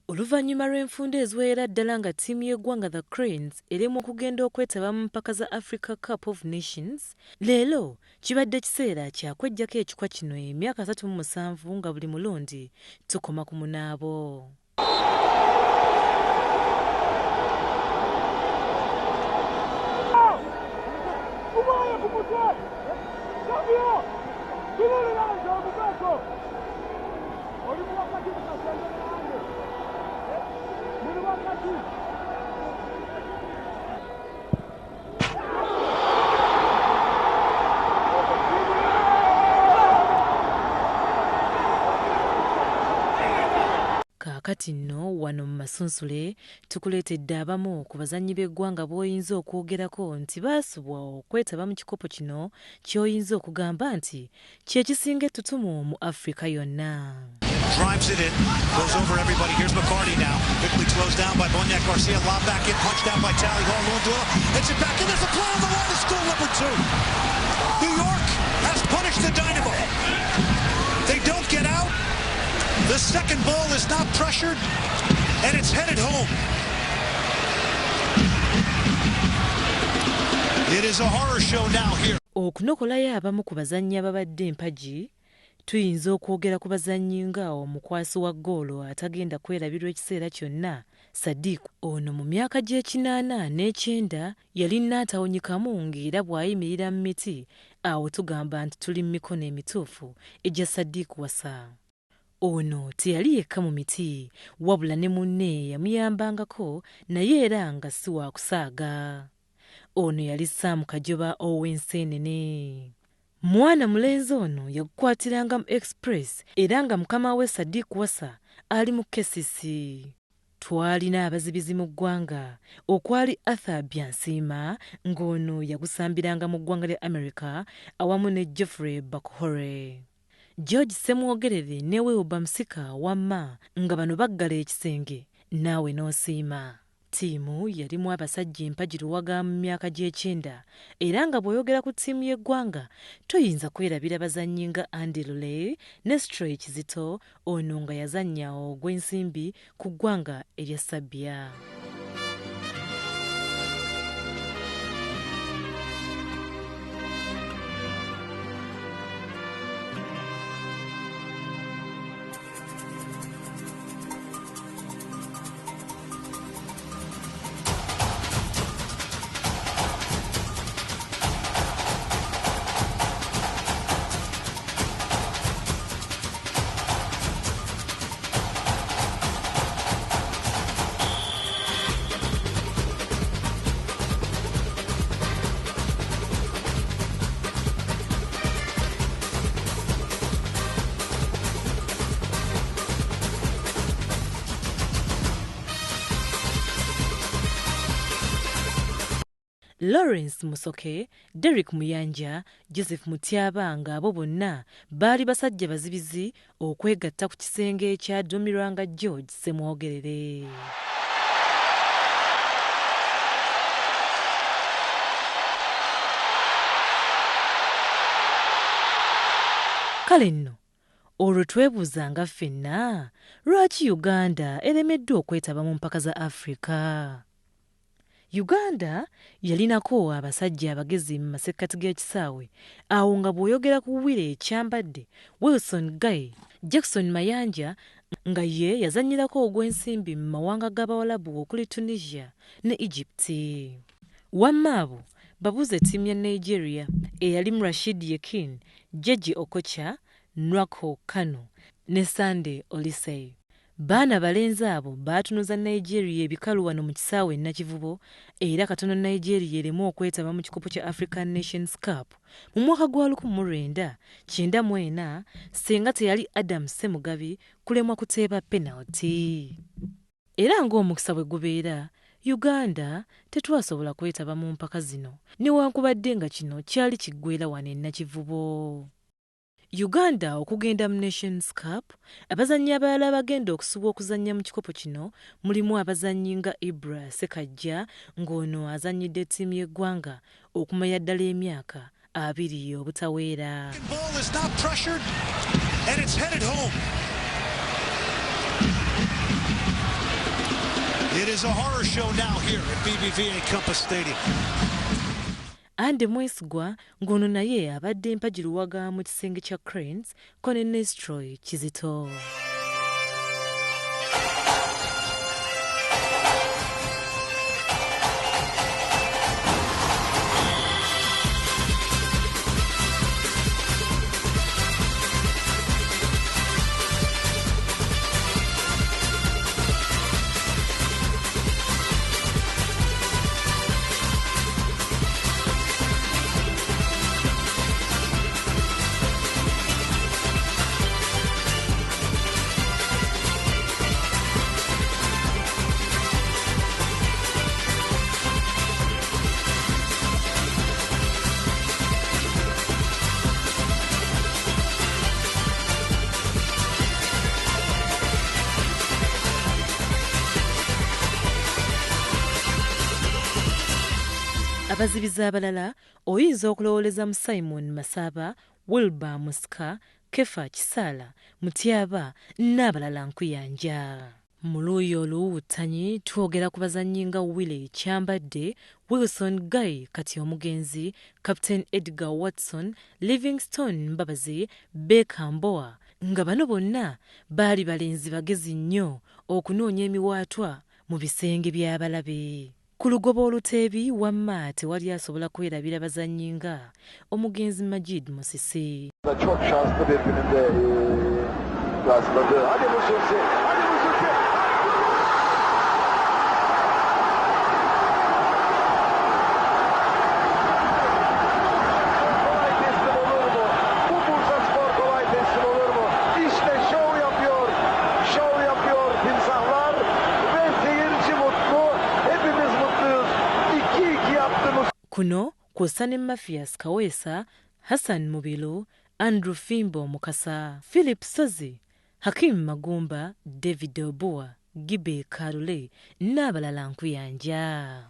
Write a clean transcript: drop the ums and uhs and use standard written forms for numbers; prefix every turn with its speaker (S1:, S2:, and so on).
S1: Oluvannyuma lw'enfunda eziwerera ddala nga ttiimu y'eggwanga The Cranes eremwa okugenda okwetaba mu mpaka za Africa Cup of Nations, leero kibadde kiseera kya kweggyako ekikwa kino emyaka 37 nga buli mulundi tukoma ku munaabo. Kaakati nno wano mu Masunsule tukuleetedde abamu ku bazannyi b'eggwanga b'oyinza okwogerako nti baasubwa okwetaba mu kikopo kino ky'oyinza okugamba nti kye kisinga ettutumu mu Afrika yonna.
S2: Drives it in, goes over everybody. Here's McCarty now. Quickly closed down by Boniek Garcia. Lob back in, punched down by Tally Hall. Lundula hits it back in. There's a play on the wall to score number 2. New York has punished the Dynamo. They don't get out. The second ball is not pressured, and it's headed home. It is a horror show now here.
S1: Okunokolayo abamu ku bazannyi ababadde empagi, tuyinza okwogera ku bazannyi nga omukwasi wa ggoolo atagenda kwerabirwa ekiseera kyonna, Sadiq. Ono mu myaka gy'ekinaana n'ekyenda yali nnaatawonyekamu ng'era bw'ayimirira mu miti, awo tugamba nti tuli mu mikono emituufu egya Sadiq Wasa. Ono teyali yekka mu miti, wabula ne munne yamuyambangako naye era nga si wa kusaaga. Ono yali Sam Kajoba ow'Enseenene. Mwana mulenzi ono yakukwatiranga mu Express era nga mukama we Sadiq Wasa ali mu KCC. Twalina abazibizi mu ggwanga okwali Arthur Byansiima ng'ono yagusambiranga mu ggwanga lya America awamu ne Geoffrey Bakhore. George Semwogerere ne Wilbur Musika wamma nga bano baggala ekisenge naawe n'osiima. Ttiimu yalimu abasajja empagi luwaga mu myaka gy'ekyenda era nga bw'oyogera ku ttiimu y'eggwanga toyinza kwerabira bazannyi nga Andy Lule ne Stroy Kizito, ono nga yazannya ogw'ensimbi ku ggwanga erya Serbia. Lawrence Musoke, Derek Muyanja, Joseph Mutyaba nga abo bonna baali basajja bazibizi okwegatta ku kisenge ekyaduumirwanga George Semwogerere. Kale nno olwo twebuuza nga ffenna lwaki Uganda eremeddwa okwetaba mu mpaka za Afrika? Uganda yalinako abasajja abagezi mu masekkati g'ekisaawe awo nga bw'oyogera ku Wile Kyambadde, Wilson Guy, Jackson Mayanja nga ye yazannyirako ogw'ensimbi mu mawanga g'Abawalabu okuli Tunisia ne Egypt. Wamma abo babuze ttiimu ya Nigeria eyalimu Rashid Yekin, Jeje Okocha, Nwankwo Kanu ne Sunday Oliseh. Baana balenzi abo baatunuza Nigeria ebikalu wano mu kisaawe Nakivubo era katono Nigeria eremu okwetaba mu kikopo kya African Nations Cup mu mwaka gwa 1994 senga teyali Adam Semugabi kulemwa kuteeba penalty. Era ng'omukisa bwe gubeera, Uganda tetwasobola kwetaba mu mpaka zino newankubadde nga kino kyali kiggweera wano e Nakivubo. Uganda okugenda mu Nations Cup, abazannyi abalala abagenda okusubwa okuzannya mu kikopo kino mulimu abazannyi nga Ibra Sekajja ng'ono azannyidde ttiimu y'eggwanga okumanya ddala emyaka 2 obutaweera.
S2: It is a horror show now here at BBVA Compass Stadium.
S1: Ande Mwesigwa ng'ono naye abadde mpagi luwaga mu kisenge kya Cranes Kone Nestroy Kizito. Abazibiza abalala oyinza okulowoleza mu Simon Masaba, Wilbur Muska, Kefa Kisala, Mutyaba n'abalala nkuyanja. Mu luuyi oluwuutanyi twogera ku bazannyi nga Willie Kyambadde, Wilson Guy kati omugenzi, Captain Edgar Watson, Livingstone Mbabazi, Becca Mboa, nga bano bonna baali balenzi bagezi nnyo okunoonya emiwaatwa mu bisenge by'abalabe. Ku lugoba oluteebi wamma tewali asobola kwerabira bazannyi nga omugenzi Majid Musisi.
S3: Çok şanslı bir gününde rastladı. Hadi Musisi, hadi Musisi. Kolay teslim olur mu? Bu Bursa Spor kolay teslim olur mu? İşte şov yapıyor. Şov yapıyor timsahlar ve seyirci mutlu. Hepimiz mutluyuz. 2-2 yaptı.
S1: Kuno kw'ossa Mafias Kaweesa, Hassan Mubilu, Andrew Fimbo Mukasa, Philip Sozi, Hakim Magumba, David Obua, Gibe Karule n'abalala nkuyanja.